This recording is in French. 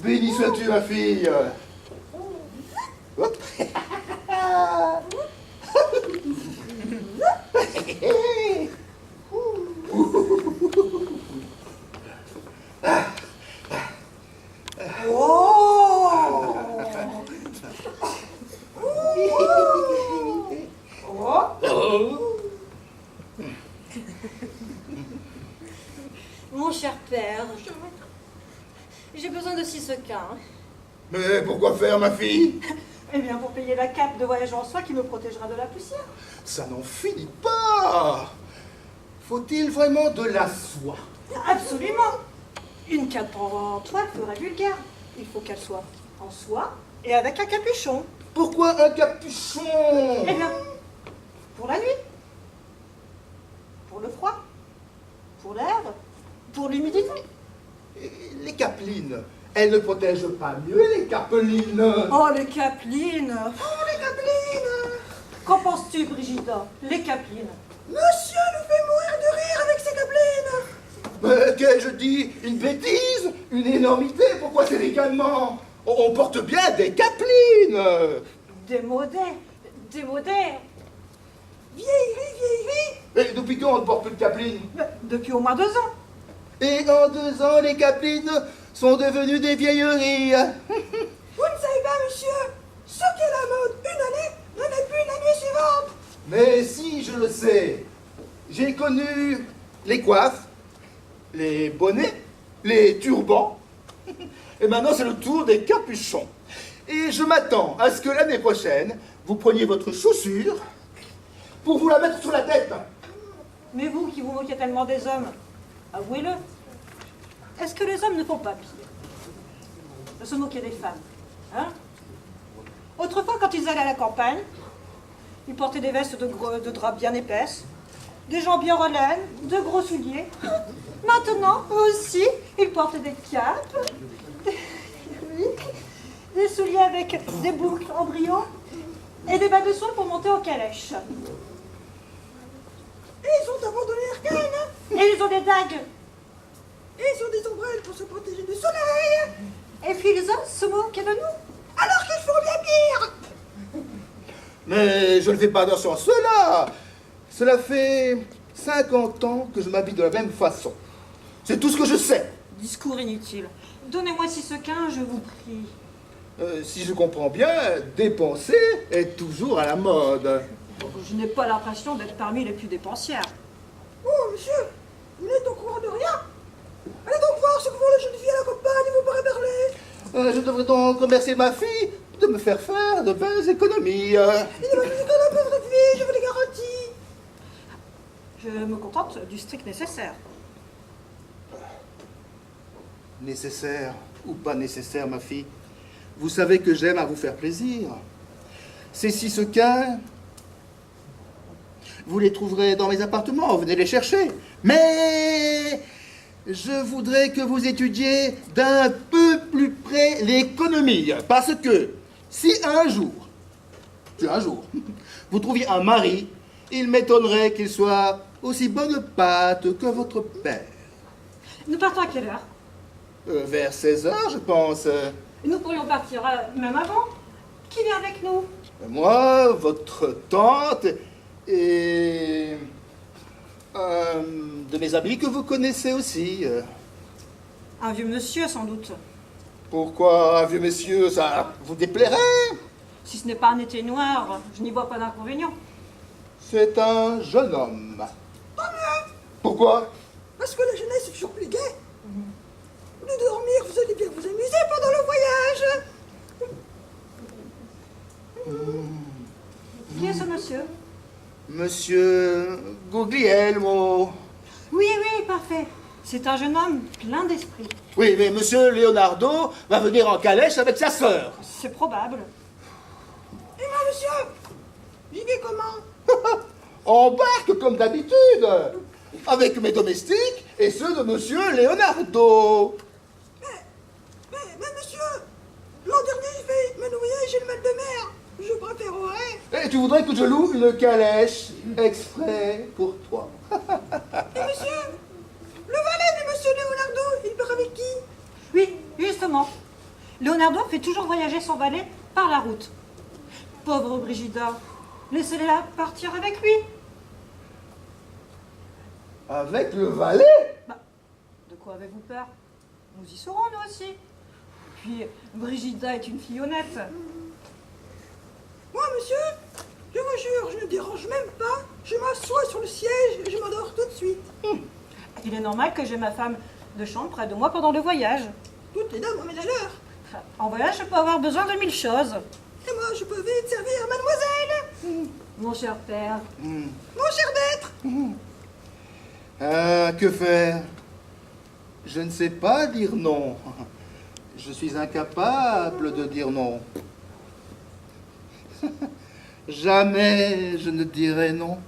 Béni sois-tu, ma fille. Hop. Mon cher père, j'ai besoin de 6 sequins. Mais pourquoi faire, ma fille? Eh bien, pour payer la cape de voyage en soie qui me protégera de la poussière. Ça n'en finit pas. Faut-il vraiment de la soie? Absolument. Une cape en toile ferait vulgaire. Il faut qu'elle soit en soie et avec un capuchon. Pourquoi un capuchon? Eh bien, pour la nuit, pour le froid, pour l'air, pour l'humidité. Et les capelines, elles ne protègent pas mieux les capelines. Oh, les capelines. Oh, les capelines! Qu'en penses-tu, Brigida? Les capelines. Monsieur nous fait mourir de rire avec ses capelines! Mais qu'ai-je dit? Une bêtise? Une énormité? Pourquoi ces ricanements? On porte bien des capelines. Démodé, démodé. Vieillerie! Et depuis quand on ne porte plus de capelines? Depuis au moins 2 ans. Et en 2 ans, les capelines sont devenues des vieilleries. Vous ne savez pas, monsieur, ce qu'est la mode une année ne l'est plus l'année suivante! Mais si, je le sais. J'ai connu les coiffes, les bonnets, les turbans. Et maintenant, c'est le tour des capuchons. Et je m'attends à ce que l'année prochaine, vous preniez votre chaussure pour vous la mettre sur la tête. Mais vous qui vous moquez tellement des hommes, avouez-le, est-ce que les hommes ne font pas pire de se moquer des femmes, hein? Autrefois, quand ils allaient à la campagne, ils portaient des vestes de drap bien épaisses, des jambières en laine, de gros souliers. Maintenant, eux aussi, ils portent des capes, des souliers avec des boucles en brillant et des bas de soie pour monter aux calèches. Et ils ont abandonné leur canne! Et ils ont des dagues. Et ils ont des ombrelles pour se protéger du soleil! Et puis ils osent se moquer de nous. Alors qu'ils font bien pire! Mais je ne fais pas attention à cela. Cela fait 50 ans que je m'habille de la même façon. C'est tout ce que je sais. Discours inutile. Donnez-moi 6 sequins, je vous prie. Si je comprends bien, dépenser est toujours à la mode. Bon, je n'ai pas l'impression d'être parmi les plus dépensières. Oh, monsieur, vous n'êtes au courant de rien! Allez donc voir ce que font les jeunes filles à la campagne, vous paraît parler! Je devrais donc remercier ma fille de me faire faire de belles économies. Il ne va plus économiser pour votre fille, je vous l'ai garanti! Je me contente du strict nécessaire. Nécessaire ou pas nécessaire, ma fille, vous savez que j'aime à vous faire plaisir. Ces 6 sequins, vous les trouverez dans mes appartements, venez les chercher. Mais je voudrais que vous étudiez d'un peu plus près l'économie. Parce que si un jour, vous trouviez un mari, il m'étonnerait qu'il soit aussi bonne pâte que votre père. Nous partons à quelle heure? Vers 16 heures, je pense. Nous pourrions partir même avant. Qui vient avec nous? Moi, votre tante et un de mes amis que vous connaissez aussi. Un vieux monsieur, sans doute. Pourquoi, un vieux monsieur, ça vous déplairait? Si ce n'est pas un été noir, je n'y vois pas d'inconvénient. C'est un jeune homme. Tant mieux! Pourquoi? Parce que la jeunesse est toujours plus gaie. Au lieu de dormir, vous allez bien vous amuser pendant le voyage. Qui est ce monsieur? Monsieur Guglielmo. Oui, oui, parfait. C'est un jeune homme plein d'esprit. Oui, mais monsieur Leonardo va venir en calèche avec sa sœur. C'est probable. Et moi, monsieur, j'y vais comment? En barque comme d'habitude, avec mes domestiques et ceux de monsieur Leonardo. Mais monsieur, l'an dernier, j'ai fait me noyer, j'ai le mal de mer. Je préférerais. Et tu voudrais que je loue une calèche exprès pour toi. Et monsieur, le valet de monsieur Leonardo, il part avec qui? Oui, justement. Leonardo fait toujours voyager son valet par la route. Pauvre Brigida, laissez-la partir avec lui. Avec le valet? Bah, de quoi avez-vous peur? Nous y serons, nous aussi. Puis, Brigida est une fille honnête. Moi, monsieur, je vous jure, je ne dérange même pas. Je m'assois sur le siège et je m'endors tout de suite. Il est normal que j'ai ma femme de chambre près de moi pendant le voyage. Toutes les dames emmènent à l'heure. En voyage, je peux avoir besoin de 1000 choses. Et moi, je peux vite servir mademoiselle. Mon cher père. Mon cher maître. Ah, que faire? Je ne sais pas dire non. Je suis incapable de dire non. Jamais je ne dirai non.